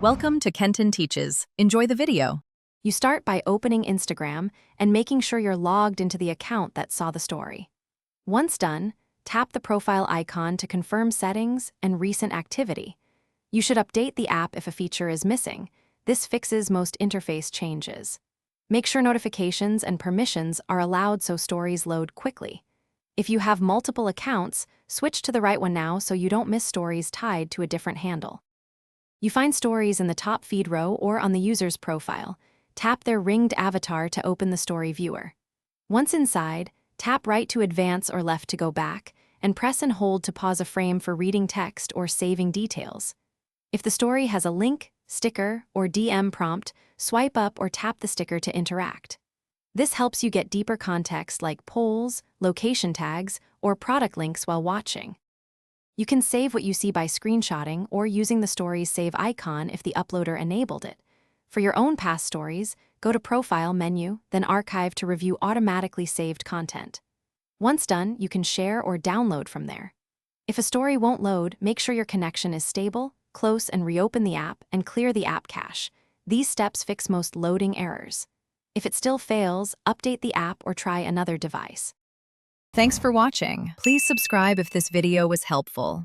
Welcome to Kenton Teaches. Enjoy the video. You start by opening Instagram and making sure you're logged into the account that saw the story. Once done, tap the profile icon to confirm settings and recent activity. You should update the app if a feature is missing. This fixes most interface changes. Make sure notifications and permissions are allowed so stories load quickly. If you have multiple accounts, switch to the right one now so you don't miss stories tied to a different handle. You find stories in the top feed row or on the user's profile. Tap their ringed avatar to open the story viewer. Once inside, tap right to advance or left to go back, and press and hold to pause a frame for reading text or saving details. If the story has a link, sticker, or DM prompt, swipe up or tap the sticker to interact. This helps you get deeper context like polls, location tags, or product links while watching. You can save what you see by screenshotting or using the story's save icon if the uploader enabled it. For your own past stories, go to Profile menu, then Archive to review automatically saved content. Once done, you can share or download from there. If a story won't load, make sure your connection is stable, close, and reopen the app and clear the app cache. These steps fix most loading errors. If it still fails, update the app or try another device. Thanks for watching. Please subscribe if this video was helpful.